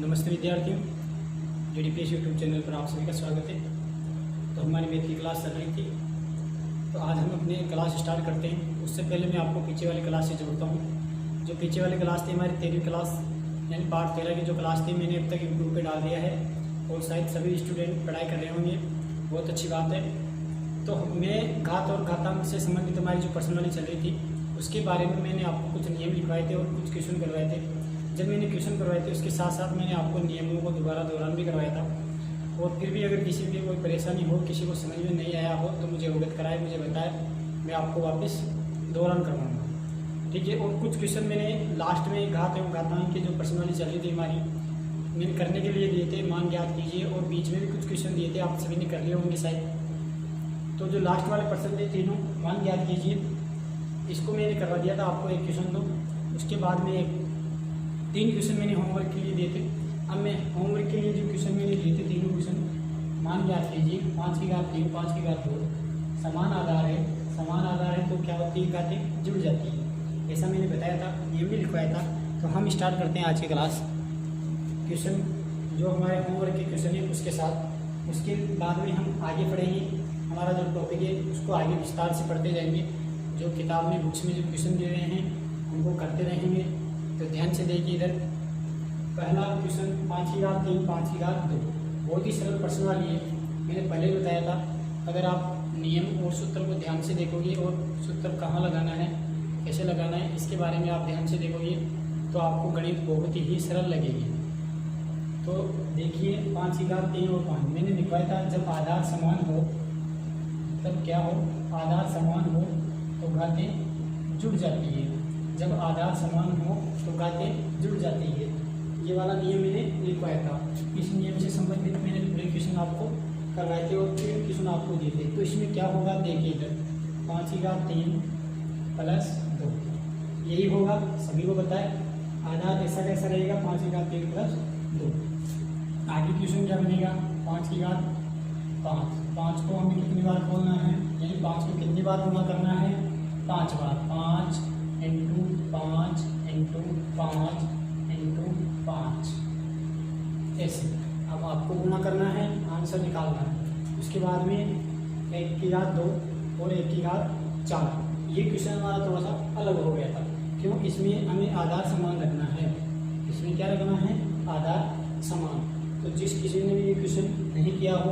नमस्ते विद्यार्थियों, JDPS YouTube channel पर आप सभी का स्वागत है। तो हमारी मैथ की क्लास चल रही थी, तो आज हम अपने क्लास स्टार्ट करते हैं। उससे पहले मैं आपको पीछे वाली क्लास से जोड़ता हूँ। जो पीछे वाली क्लास थी हमारी 13वीं क्लास यानी पार्ट 13 की जो क्लास थी, मैंने अब तक यूट्यूब पर डाल दिया है और शायद सभी स्टूडेंट पढ़ाई कर रहे होंगे, बहुत अच्छी बात है। तो मैं घात और घातांक से संबंधित हमारी जो पर्सनली चल रही थी उसके बारे में मैंने आपको कुछ नियम लिखवाए थे और कुछ क्वेश्चन करवाए थे। जब मैंने क्वेश्चन करवाए थे उसके साथ साथ मैंने आपको नियमों को दोबारा दोहरान भी करवाया था। और फिर भी अगर किसी भी कोई परेशानी हो, किसी को समझ में नहीं आया हो तो मुझे अवगत कराए, मुझे बताए, मैं आपको वापस दोहरान करवाऊँगा, ठीक है। और कुछ क्वेश्चन मैंने लास्ट में घात एवं घातांक की जो पर्सनली चल रही थी हमारी, मैंने करने के लिए दिए थे, मान ज्ञात कीजिए। और बीच में भी कुछ क्वेश्चन दिए थे, आप सभी ने कर लिए होंगे शायद। तो जो लास्ट वाले पर्सन थे तीनों, मान ज्ञात कीजिए, इसको मैंने करवा दिया था आपको एक क्वेश्चन। तो उसके बाद में 3 क्वेश्चन मैंने होमवर्क के लिए दिए थे। अब मैं होमवर्क के लिए जो क्वेश्चन मैंने दिए थे, तीनों क्वेश्चन मान ज्ञात कीजिए। 5 की घात 3, 5 की घात 2, समान आधार है। समान आधार है तो क्या होती है, घातें जुड़ जाती है, ऐसा मैंने बताया था, ये भी लिखवाया था। तो हम स्टार्ट करते हैं आज की क्लास। क्वेश्चन जो हमारे होमवर्क के क्वेश्चन है उसके साथ, उसके बाद में हम आगे पढ़ेंगे। हमारा जो टॉपिक है उसको आगे विस्तार से पढ़ते जाएंगे। जो किताब में बुक्स में जो क्वेश्चन दे रहे हैं उनको करते रहेंगे। तो ध्यान से देखिए इधर। पहला क्वेश्चन 5 की घात 3, 5 की घात 2, बहुत ही सरल प्रश्न वाली है। मैंने पहले ही बताया था, अगर आप नियम और सूत्र को ध्यान से देखोगे और सूत्र कहाँ लगाना है, कैसे लगाना है, इसके बारे में आप ध्यान से देखोगे तो आपको गणित बहुत ही सरल लगेगी। तो देखिए 5 की घात 3 और 5 मैंने लिखवाया था, जब आधार समान हो तब क्या हो, आधार समान हो तो घातें जुड़ जाती है। जब आधार समान हो तो घातें जुड़ जाती है, ये वाला नियम मैंने लिखवाया था। इस नियम से संबंधित मैंने पूरे क्वेश्चन आपको करवाए थे और 3 क्वेश्चन आपको दिए थे। तो इसमें क्या होगा देखिए इधर, 5 की घात 3 प्लस 2, यही होगा, सभी को बताए। आधार ऐसा कैसा रहेगा, 5 की घात 3 प्लस 2। आगे क्वेश्चन क्या बनेगा, 5 की घात 5, 5 को हमें कितनी बार खोलना है, यानी 5 को कितनी बार गुणा करना है, 5 बार। 5 इंटू 5 इंटू 5 इंटू 5, ऐसे। अब आपको गुणा करना है, आंसर निकालना है। उसके बाद में 1 की घात 2 और 1 की घात 4। ये क्वेश्चन हमारा थोड़ा सा अलग हो गया था, क्यों, इसमें हमें आधार समान रखना है। इसमें क्या रखना है, आधार समान। तो जिस किसी ने भी ये क्वेश्चन नहीं किया हो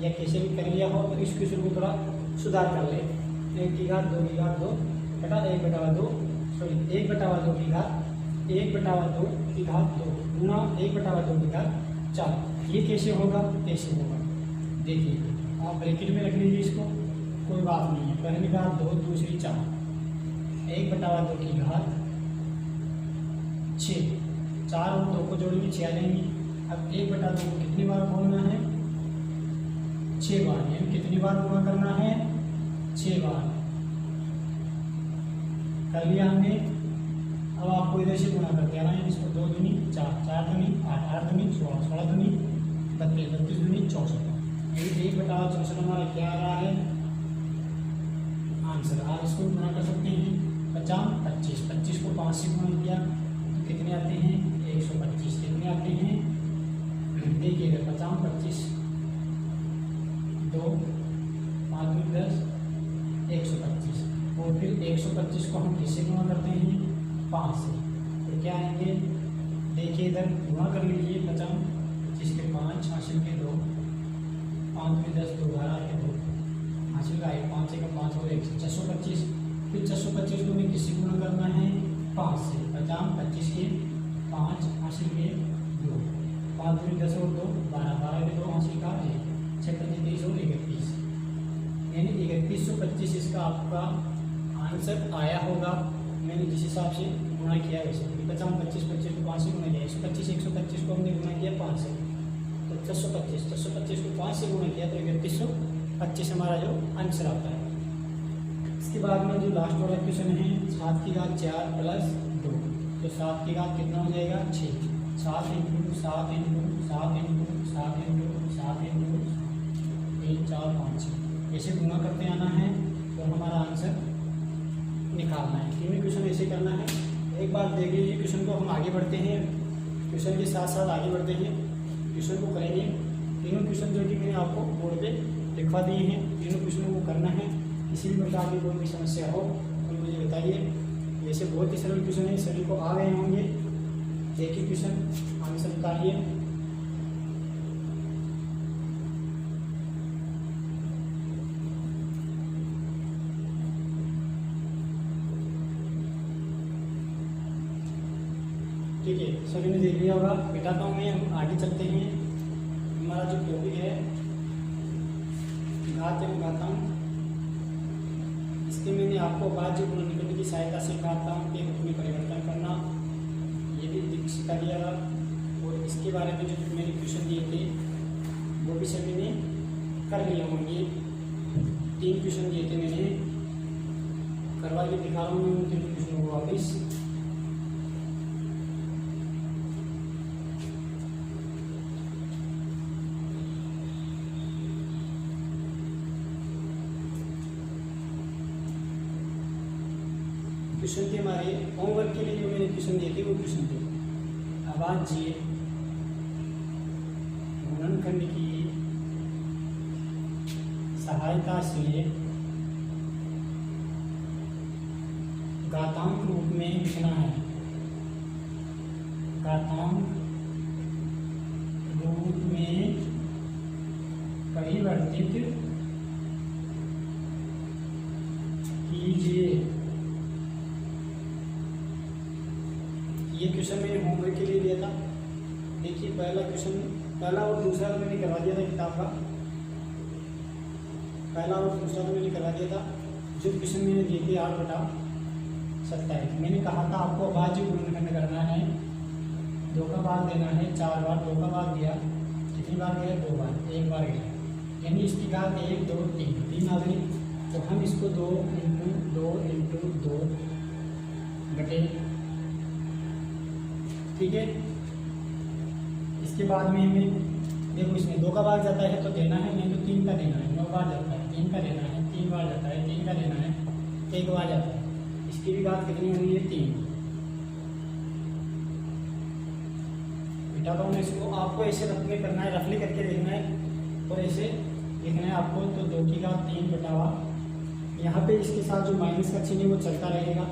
या कैसे भी कर लिया हो तो इस क्वेश्चन को थोड़ा सुधार कर ले। 1 की घात 2 की घात 2 बटा 1/2, सॉरी 1/2 की घात 1/2 की घात 2 गुना 1/2 की घात 4। ये कैसे होगा, कैसे होगा देखिए, आप ब्रैकेट में रख लीजिए इसको, कोई बात नहीं है। पहली घात 2, दूसरी 4, 1/2 की घात 6, 4 और 2 को जोड़ेंगे 6 आ जाएंगे। अब 1/2 को कितनी बार खोलना है, 6 बार, यानी कितनी बार गुणा करना है, 6 बार कर लिया हमने। अब आपको इधर से गुणा करते आना है इसको, 2 दूनी 4, 4 दूनी 8, 8 दूनी 16, 16 दूनी 32, 32 दूनी 64। यही 1/64 हमारा क्या आ रहा है आंसर। आप इसको गुणा कर सकते हैं, 50 25, 25 को 5 से गुणा किया तो कितने आते हैं, 125। कितने आते हैं देखिएगा, 50 25 2 5 10 125। और फिर 125 को हम किससे गुणा करते हैं, 5 से। तो क्या आएंगे देखिए इधर, गुणा कर लीजिए। 50 25 के 5 हासिल के 2, 5 में 10 2 12 के 2 हासिल का 1, 5 से 5 और 1 625। फिर 625 को हमें किससे गुणा करना है, 5 से। 50 25 के 5 हासिल के 2, 5 में 10 और 2 12, 12 के 2 हासिल का 1, 6 25 30 और 31, यानी 3125 इसका आपका आंसर आया होगा। मैंने जिस हिसाब से गुणा किया वैसे 50 25 25 को 5 से गुणा किया, 125 को हमने गुणा किया 5 से, तो 625 को 5 से गुणा किया तो 3125 हमारा जो आंसर आता है। इसके बाद में जो लास्ट वाला क्वेश्चन है, 7 की घात 4 प्लस 2, तो 7 की घात कितना हो जाएगा, 6। 7 into 7 into 7 into 7 into 7 into 3 4 5, ऐसे गुणा करते आना है तो हमारा आंसर निकालना है। तीनों क्वेश्चन ऐसे करना है। एक बार देख लीजिए क्वेश्चन को, हम आगे बढ़ते हैं। क्वेश्चन के साथ साथ आगे बढ़ते हैं, क्वेश्चन को करेंगे। तीनों क्वेश्चन जो कि मैंने आपको बोर्ड पे लिखवा दिए हैं, तीनों क्वेश्चनों को करना है। किसी भी प्रकार की कोई भी समस्या हो तो मुझे बताइए। वैसे बहुत ही सरल क्वेश्चन है, सभी को आ गए होंगे। एक ही क्वेश्चन आंसर बताइए। ठीक है, सभी ने देख लिया होगा। मिटाता हूँ मैं, हम आगे चलते हैं। हमारा जो टॉपिक है घात एवं घातांक, इसके मैंने आपको भाज्य गुणनखंड की सहायता से घातांक के रूप में परिवर्तन करना ये भी सिखा दिया। और इसके बारे में जो मैंने क्वेश्चन दिए थे वो भी सभी ने कर लिए होंगे। 3 क्वेश्चन दिए थे मैंने, करवा के दिखा रहा हूँ मैं उन 3 क्वेश्चनों को वापिस। क्वेश्चन थे हमारे होमवर्क के लिए, जो मैंने क्वेश्चन दिए थे वो क्वेश्चन थे अभाज्य गुणनखंड की सहायता से घातांक रूप में लिखना है। घातांक रूप में परिवर्तित कीजिए। ये क्वेश्चन मैंने होमवर्क के लिए दिया था। देखिए पहला और दूसरा तो मैंने करवा दिया था किताब का, पहला और दूसरा तो मैंने करवा दिया था। जो क्वेश्चन मैंने दिए थे 8/27, मैंने कहा था आपको अभाज्य गुणनखंड करना है, 2 का भाग देना है 4 बार, 2 का भाग दिया, कितनी बार गया 2 बार, 1 बार गया, यानी इसकी घात 1 2 3 आ गई। तो हम इसको 2 × 2 × 2 बटे, ठीक है। इसके बाद में हमें देखो इसमें 2 का भाग जाता है तो देना है, नहीं तो 3 का देना है। 9 बार जाता है 3 का देना है, 3 बार जाता है 3 का देना है, 1 बार जाता है। इसकी भी बात कितनी हुई है 3। बेटा तो इसको आपको ऐसे रख के करना है, रफली करके देखना है और ऐसे लिखना है आपको। तो 2 की घात 3 बटावा, यहाँ पे इसके साथ जो माइनस का चिन्ह है वो चलता रहेगा।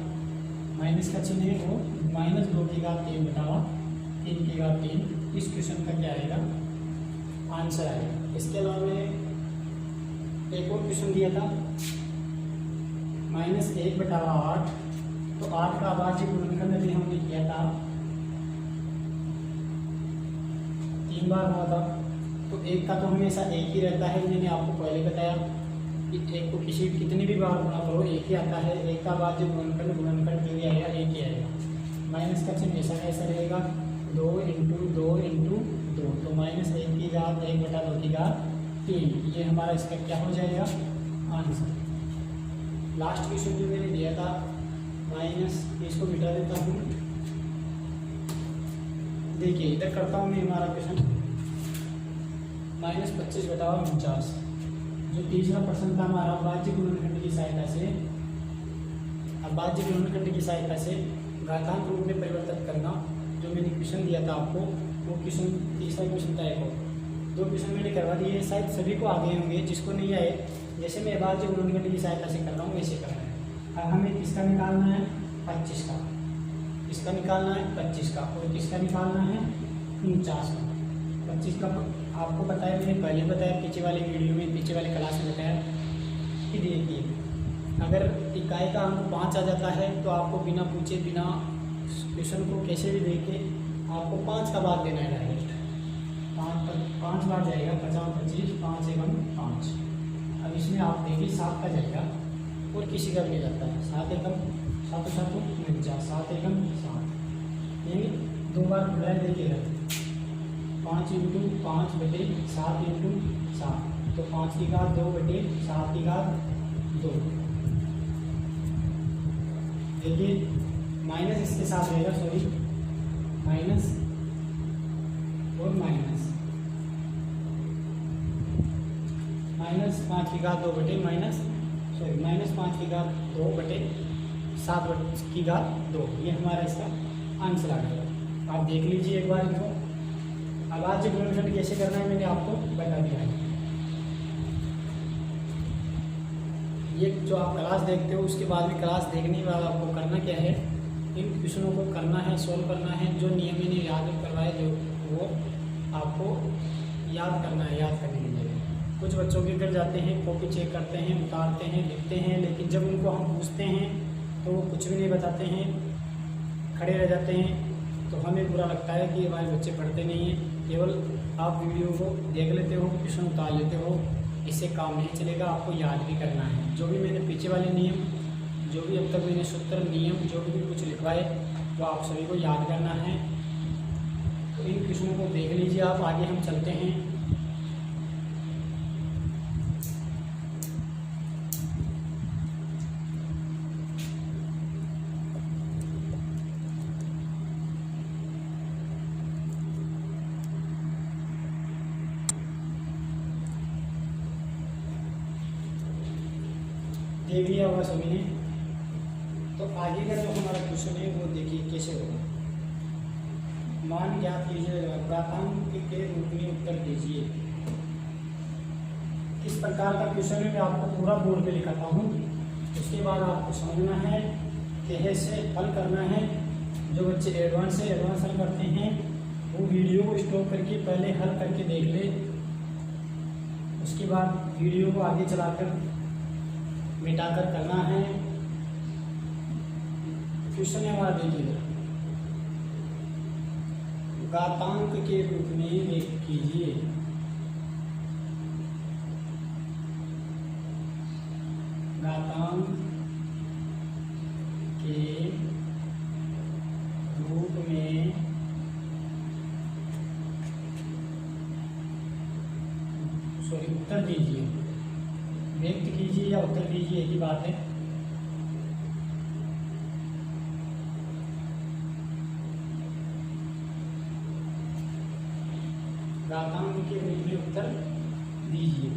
माइनस का चिन्ह है वो -2 की घात 3 बटावा 3 की घात 3। इस क्वेश्चन का क्या आएगा आंसर आएगा। इसके अलावा मैंने एक और क्वेश्चन दिया था -1/8। तो 8 का अभाज्य गुणनखंड भी हमने किया था, 3 बार हुआ था। तो 1 का तो हमेशा 1 ही रहता है, मैंने आपको पहले बताया कि 1 को कितनी भी बार गुणा करो 1 ही आता है। 1 का अभाज्य गुणनखंड जो भी आएगा 1 ही आएगा। माइनस का चिन्ह ऐसा कैसा रहेगा 2 × 2 × 2, तो -1 की घात 1/2 की घात 3, ये हमारा इसका क्या हो जाएगा आंसर। लास्ट क्वेश्चन जो मैंने दिया था इसको मिटा देता हूँ। देखिए इधर करता हूँ मैं हमारा क्वेश्चन -25/49, जो तीसरा प्रश्न था हमारा अभाज्य गुणनखंड की सहायता से, अभाज्य गुणनखंड की सहायता से घातांक रूप में परिवर्तित करना। जो मैंने क्वेश्चन दिया था आपको वो क्वेश्चन, तीसरा क्वेश्चन था। एक और 2 क्वेश्चन मैंने करवा दिए, शायद सभी को आ गए होंगे। जिसको नहीं आए, जैसे मैं अभाज्य गुणनखंड की सहायता से कर रहा हूँ वैसे करना है। अब हमें किसका निकालना है 25 का, इसका निकालना है 25 का, और किसका निकालना है 49 का। 25 का आपको बताया, मैंने पहले बताया पीछे वाले वीडियो में, पीछे वाले क्लास में बताया कि देखिए अगर इकाई का अंक 5 आ जाता है तो आपको बिना पूछे, बिना क्वेश्चन को कैसे भी देख के आपको 5 का भाग देना है डायरेक्ट। 5 बार जाएगा, 50 25 5 × 5। अब इसमें आप देखिए 7 का जाएगा और किसी का भी नहीं जाता है। 7 × 7 7 49, 7 × 7, यानी 2 बार खुला देखिएगा 5 × 5 बटे 7 × 7, तो 5 की घात 2 बटे 7 की घात 2। देखिए माइनस इसके साथ रहेगा, सॉरी माइनस और माइनस, -5 की घात 2 बटे -5 की घात 2 बटे 7 की घात 2, ये हमारा इसका आंसर आ गया। आप देख लीजिए एक बार इनको। अब आज गुणनखंड कैसे करना है मैंने आपको बता दिया है। ये जो आप क्लास देखते हो उसके बाद में क्लास देखने के बाद आपको करना क्या है, इन क्वेश्चनों को करना है, सोल्व करना है। जो नियम मैंने याद करवाए जो वो आपको याद करना है, याद करने के लिए। कुछ बच्चों के घर जाते हैं, कॉपी चेक करते हैं, उतारते हैं, लिखते हैं, लेकिन जब उनको हम पूछते हैं तो वो कुछ भी नहीं बताते हैं, खड़े रह जाते हैं। तो हमें बुरा लगता है कि हमारे बच्चे पढ़ते नहीं हैं। केवल आप वीडियो को देख लेते हो, क्वेश्चन उतार लेते हो, इससे काम नहीं चलेगा। आपको याद भी करना है। जो भी मैंने पीछे वाले नियम, जो भी अब तक मैंने सूत्र नियम जो भी कुछ लिखवाए वो आप सभी को याद करना है। तो इन क्वेश्चनों को देख लीजिए आप। आगे हम चलते हैं। देख लिया होगा सभी ने। तो आगे का जो हमारा क्वेश्चन है वो देखिए कैसे होगा। मान ज्ञात कीजिए, प्राथमिक के रूप में उत्तर दीजिए। किस प्रकार का क्वेश्चन है मैं आपको पूरा बोर्ड पे लिखाता हूँ। उसके बाद आपको समझना है, कैसे हल करना है। जो बच्चे एडवांस से एडवांस हल करते हैं वो वीडियो को स्टॉप करके पहले हल करके देख ले। उसके बाद वीडियो को आगे चलाकर मिटाकर करना है। क्वेश्चन है हमारा देखिएगा, घातांक के रूप में व्यक्त कीजिए। घातांक के रूप में उत्तर दीजिए। व्यक्त कीजिए या उत्तर दीजिए एक ही बात है। घातांक के रूप में उत्तर दीजिए।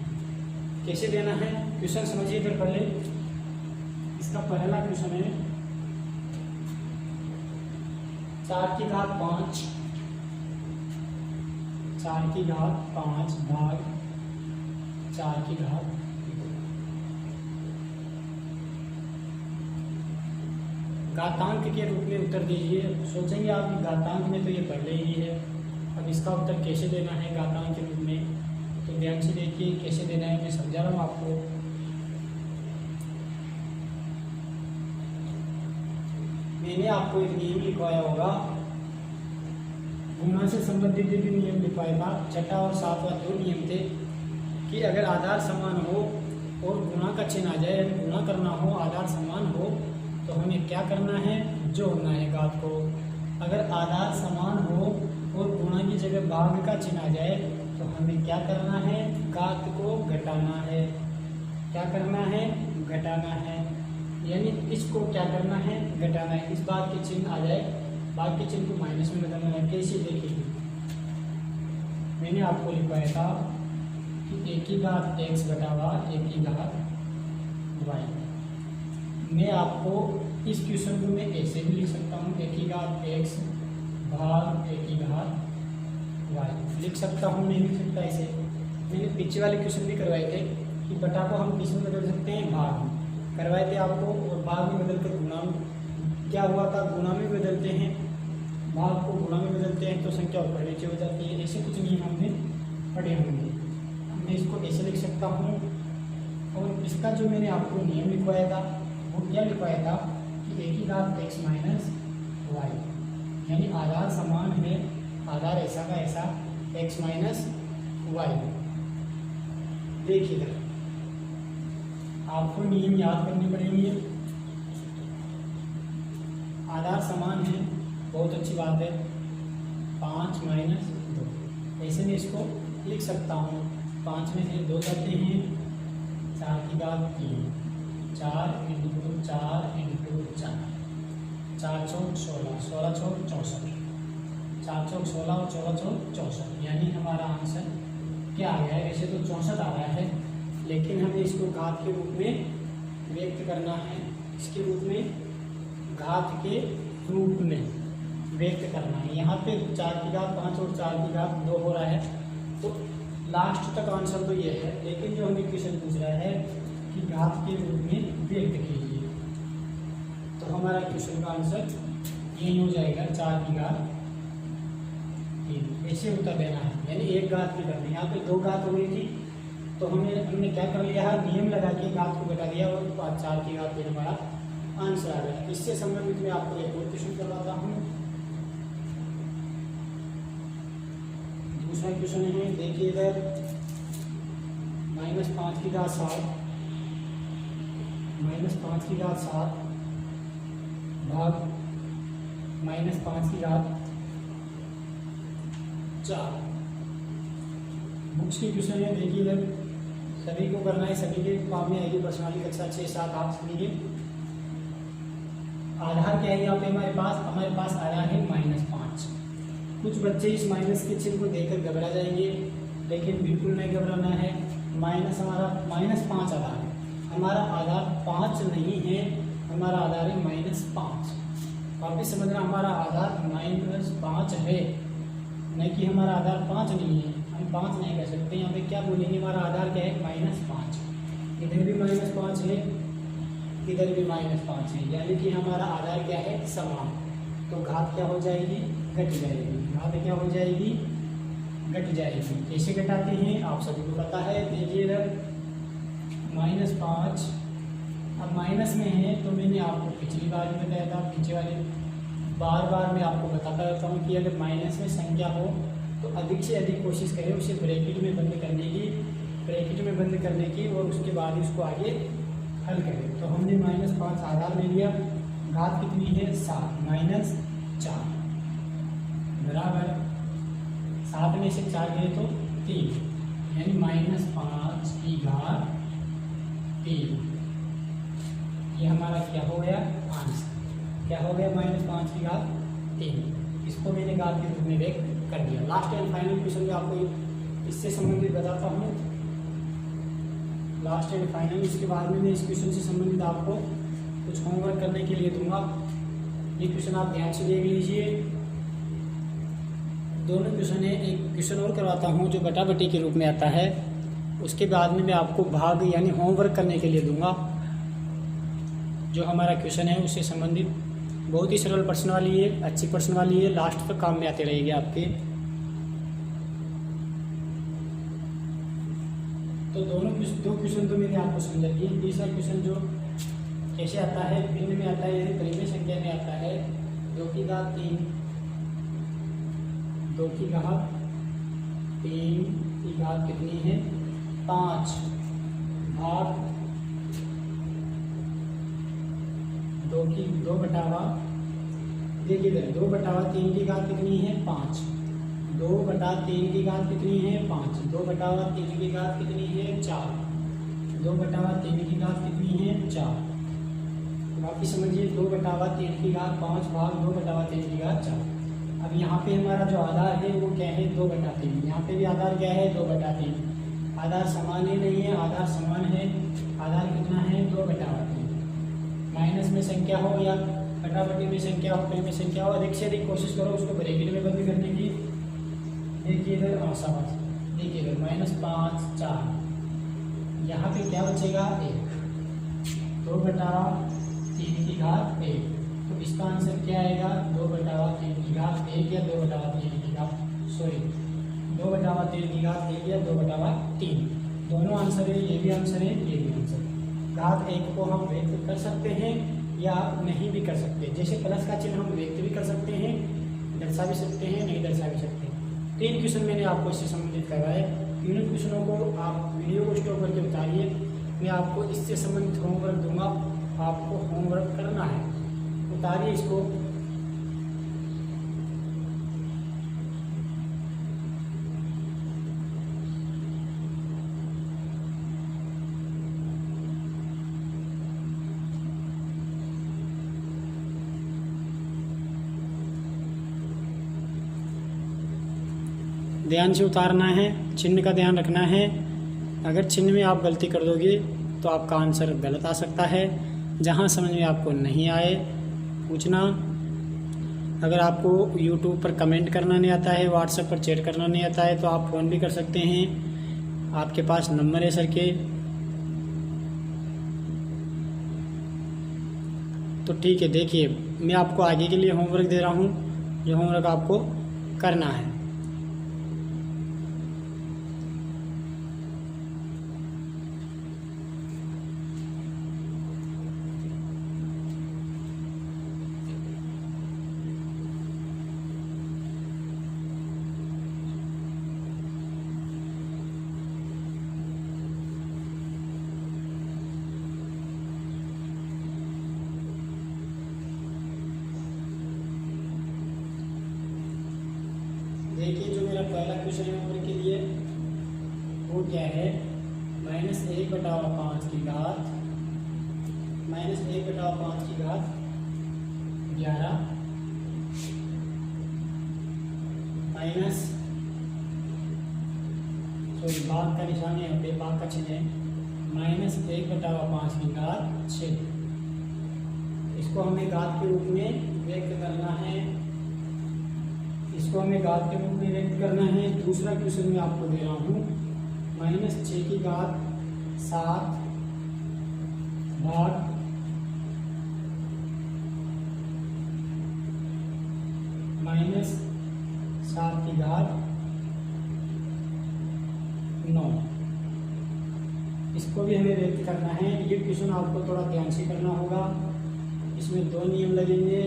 कैसे देना है क्वेश्चन समझिए फिर पहले। इसका पहला क्वेश्चन है 4 की घात 5, 4 की घात 5 भाग 4 की घात 2। घातांक के रूप में उत्तर दीजिए। सोचेंगे आप कि घातांक में तो ये पहले ही है, अब इसका उत्तर कैसे देना है घातांक के रूप में। तो ध्यान से देखिए कैसे देना है, मैं समझा रहा हूँ आपको। मैंने आपको एक नियम लिखवाया होगा, गुणा से संबंधित भी नियम लिखवाया था। 6वां और 7वां 2 नियम थे कि अगर आधार समान हो और गुणा का चिन्ह आ जाए, यानी गुणा करना हो, आधार समान हो, तो हमें क्या करना है, जोड़ना है घात को। अगर आधार समान हो और गुणा की जगह भाग का चिन्ह आ जाए तो हमें क्या करना है, घात को घटाना है। क्या करना है, घटाना है। यानी इसको क्या करना है, घटाना है। इस बात के चिन्ह आ जाए, भाग के चिन्ह को माइनस में बदलना है। कैसे देखिए, मैंने आपको लिखवाया था कि एक ही घात x घटावा एक ही घात y। मैं आपको इस क्वेश्चन को मैं ऐसे भी लिख सकता हूँ, एक ही घात x भाग एक ही घात y लिख सकता हूँ, नहीं लिख सकता ऐसे। मैंने पीछे वाले क्वेश्चन भी करवाए थे कि बटा को हम किस में बदल सकते हैं, भाग में करवाए थे आपको, और भाग में बदल कर गुणा में। क्या हुआ था, गुणा में बदलते हैं, भाग को गुणा में बदलते हैं तो संख्या ऊपर नीचे हो जाती है। ऐसे कुछ नियम हमने पढ़े होंगे। मैं इसको ऐसे लिख सकता हूँ। और इसका जो मैंने आपको नियम लिखवाया था वो क्या लिखवाया था कि एक ही घात x माइनस वाई, यानी आधार समान है, आधार ऐसा का ऐसा x माइनस वाई। देखिएगा आपको नियम याद करने पड़ेंगे। आधार समान है, बहुत अच्छी बात है। 5 माइनस 2 ऐसे में इसको लिख सकता हूँ। 5 में से 2 जाते हैं, 4 की घात 3, 4 इंटू 4 इंटू 4, 4 चौक 16, 16 चौक 64, 4 चौक 16 और 14 चौक 64, यानी हमारा आंसर क्या आ गया है। वैसे तो 64 आ रहा है, लेकिन हमें इसको घात के रूप में व्यक्त करना है। इसके रूप में, घात के रूप में व्यक्त करना है। यहाँ पे 4 की घात 5 और 4 की घात 2 हो रहा है, तो लास्ट तक आंसर तो ये है, लेकिन जो हमें क्वेश्चन पूछ रहा है कि घात के रूप में व्यक्त कीजिए, तो हमारा क्वेश्चन का आंसर यही हो जाएगा 4 की घात 3। ऐसे उत्तर देना है, यानी एक घात की करनी। यहाँ पे 2 घात हो गई थी, तो हमने क्या कर लिया है, नियम लगा के घात को घटा दिया और 4 की घात 3 हमारा आंसर आ गया। इससे संबंधित मैं आपको एक और क्वेश्चन करवाता हूँ। दूसरा क्वेश्चन है, देखिए इधर -5 की घात 7 -5 की घात 7 भाग -5 की घात 4। बुक्स की क्वेश्चन है, देखिए इधर सभी को करना है, सभी के काम में आएगी पर्सनाली कक्षा 6-7 आप सभी के। आधार क्या है यहाँ पे हमारे पास आधार है -5। कुछ बच्चे इस माइनस के चिन्ह को देखकर घबरा जाएंगे, लेकिन बिल्कुल नहीं घबराना है। हमारा -5 आधार है, हमारा आधार 5 नहीं है, हमारा आधार है -5। वापिस समझना, हमारा आधार -5 है, नहीं कि हमारा आधार 5 नहीं है। हम 5 नहीं कर सकते, यहाँ पे क्या बोलेंगे, हमारा आधार क्या है -5। इधर भी -5 है, इधर भी -5 है, यानी कि हमारा आधार क्या है, समान। तो घात क्या हो जाएगी, घट जाएगी। घात क्या हो जाएगी, घट जाएगी। कैसे घटाते हैं आप सभी को पता है। देखिए इधर -5, अब माइनस में है, तो मैंने आपको पिछली बार भी बताया था, पीछे वाले बार मैं आपको बताता रहता हूँ कि अगर माइनस में संख्या हो तो अधिक से अधिक कोशिश करें उसे ब्रैकेट में बंद करने की और उसके बाद उसको आगे हल करें। तो हमने -5 आधार ले लिया, घात कितनी है 7 -4 बराबर 7 में से 4 गए तो 3, यानी -5 की घात 3। ये हमारा क्या हो गया, आंसर क्या हो गया, -5 की घात 3। इसको मैंने घात के रूप में व्यक्त कर दिया। लास्ट एंड फाइनल क्वेश्चन में आपको इससे संबंधित बताता हूँ, लास्ट एंड फाइनल। इसके बाद में मैं इस क्वेश्चन से संबंधित आपको कुछ होमवर्क करने के लिए दूंगा। ये क्वेश्चन आप ध्यान से देख लीजिए। दोनों क्वेश्चन है, एक क्वेश्चन और करवाता हूँ जो बटाबटी के रूप में आता है, उसके बाद में मैं आपको भाग यानी होमवर्क करने के लिए दूंगा। जो हमारा क्वेश्चन है उससे संबंधित बहुत ही सरल प्रश्न वाली है, अच्छी प्रश्न वाली है, लास्ट तक काम में आते रहेगी आपके। तो दो क्वेश्चन तो मैंने आपको समझा दिए। तीसरा क्वेश्चन जो कैसे आता है, भिन्न में आता है, यानी परिमेय संख्या में आता है। 2 की घात 3 2 की घात 3 की घात कितनी है 5 भाग 2 बटावा, देखिए इधर 2/3 की घात कितनी है 5, 2/3 की घात कितनी है 5, 2/3 की घात कितनी है 4, 2/3 की घात कितनी है 4। बाकी समझिए 2/3 की घात 5 भाग 2/3 की घात 4। अब यहाँ पे हमारा जो आधार है वो क्या है 2/3, यहाँ पे भी आधार क्या है 2/3। आधार समान ही नहीं है, आधार समान है। आधार कितना है 2/3। माइनस में संख्या हो या बटाबटी में संख्या हो, में संख्या हो, अधिक से अधिक कोशिश करो उसको ब्रैकेट में बंद करने की। देखिए इधर आसाबाद, देखिए इधर -5 4, यहाँ पे क्या बचेगा 1, 2/3 की घात 1। तो इसका आंसर क्या आएगा 2/3 की घात 1 या 2/3 की घात 2/3 की घात 1 या 2/3। दोनों आंसर है, ये भी आंसर है, ये भी आंसर है। घात 1 को हम व्यक्त कर सकते हैं या नहीं भी कर सकते। जैसे प्लस का चिन्ह हम व्यक्त भी कर सकते हैं, दर्शा भी सकते हैं, नहीं दर्शा भी सकते हैं। 3 क्वेश्चन मैंने आपको इससे संबंधित करवाए। तीनों क्वेश्चनों को आप वीडियो को स्टॉप करके उतारिए, मैं आपको इससे संबंधित होमवर्क दूंगा, आपको होमवर्क करना है, उतारिए इसको। ध्यान से उतारना है, चिन्ह का ध्यान रखना है। अगर चिन्ह में आप गलती कर दोगे तो आपका आंसर गलत आ सकता है। जहां समझ में आपको नहीं आए पूछना। अगर आपको यूट्यूब पर कमेंट करना नहीं आता है, व्हाट्सएप पर चैट करना नहीं आता है, तो आप फ़ोन भी कर सकते हैं। आपके पास नंबर है सर के। तो ठीक है, देखिए मैं आपको आगे के लिए होमवर्क दे रहा हूँ, जो होमवर्क आपको करना है। देखिए जो मेरा पहला क्वेश्चन है ऊपर के लिए वो क्या है, -1/5 की घात -1/5 की घात 11 माइनस भाग का निशान है यहाँ पे, भाग का चिन्ह है, -1/5 की घात 6। इसको हमें घात के रूप में व्यक्त करना है, इसको हमें घात के रूप में व्यक्त करना है। दूसरा क्वेश्चन मैं आपको दे रहा हूँ, -6 की घात 7 भाग -7 की घात 9। इसको भी हमें व्यक्त करना है। ये क्वेश्चन आपको थोड़ा ध्यान से करना होगा, इसमें 2 नियम लगेंगे।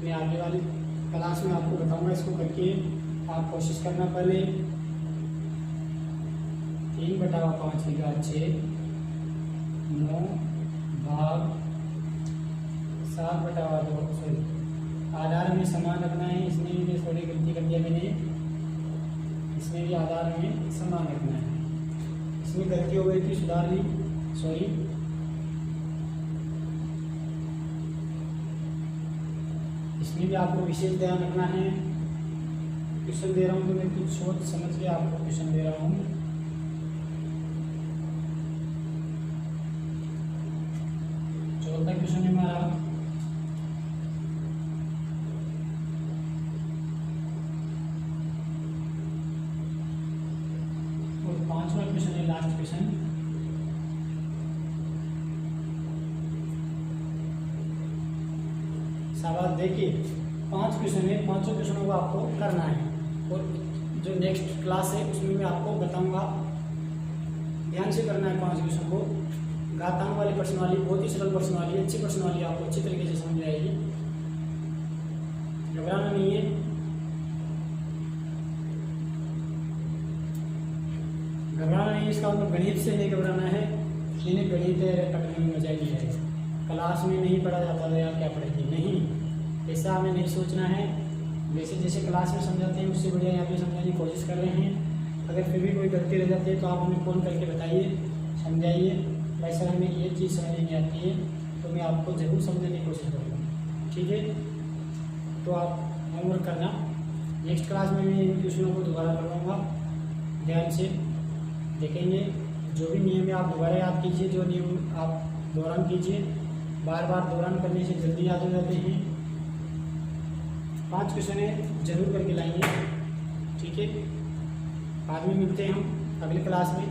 मैं आगे वाली क्लास में आपको बताऊंगा, इसको करके आप कोशिश करना। पहले 3/5 की घात 6 9 भाग 7/2। आधार में समान रखना है। इसमें भी थोड़ी गलती कर दिया मैंने, इसमें भी आधार में समान रखना है। इसमें गलती हो गई थी, सुधार ली, सॉरी। इसमें भी आपको विशेष ध्यान रखना है। क्वेश्चन दे रहा हूँ तो मैं कुछ सोच समझ के आपको क्वेश्चन दे रहा हूँ। चौथा क्वेश्चन है हमारा, और 5वां क्वेश्चन है, लास्ट क्वेश्चन। शाबाश। देखिए 5 क्वेश्चन है, 5 क्वेश्चनों को आपको करना है, और जो नेक्स्ट क्लास है उसमें मैं आपको बताऊंगा। ध्यान से करना है 5 क्वेश्चन को। घातांक वाली प्रश्नावली बहुत ही सरल प्रश्नावली, अच्छी प्रश्नावली, आपको अच्छी तरीके से समझ आएगी, घबराना नहीं है। घबराना नहीं, इसका मतलब गणित से नहीं घबराना है। इन्हें गणित पढ़ने में मजा नहीं है, क्लास में नहीं पढ़ा जाता तो यार क्या पढ़ेगी, नहीं, ऐसा हमें नहीं सोचना है। जैसे जैसे क्लास में समझाते हैं उससे बढ़िया यहाँ पे समझाने की कोशिश कर रहे हैं। अगर फिर भी कोई गलती रह जाती है तो आप हमें फ़ोन करके बताइए, समझाइए। वैसे हमें ये चीज़ समझ नहीं आती है तो मैं आपको ज़रूर समझाने की कोशिश करूँगा, ठीक है। तो आप होमवर्क करना। नेक्स्ट क्लास में मैं इन क्वेश्चनों को दोबारा करवाऊँगा, ध्यान से देखेंगे। जो भी नियम है आप दोबारा याद कीजिए, जो नियम आप दोहरान कीजिए। बार बार दोहरान करने से जल्दी याद हो जाते हैं। 5 क्वेश्चन है, जरूर करके लाएंगे, ठीक है। बाद में मिलते हैं हम अगली क्लास में।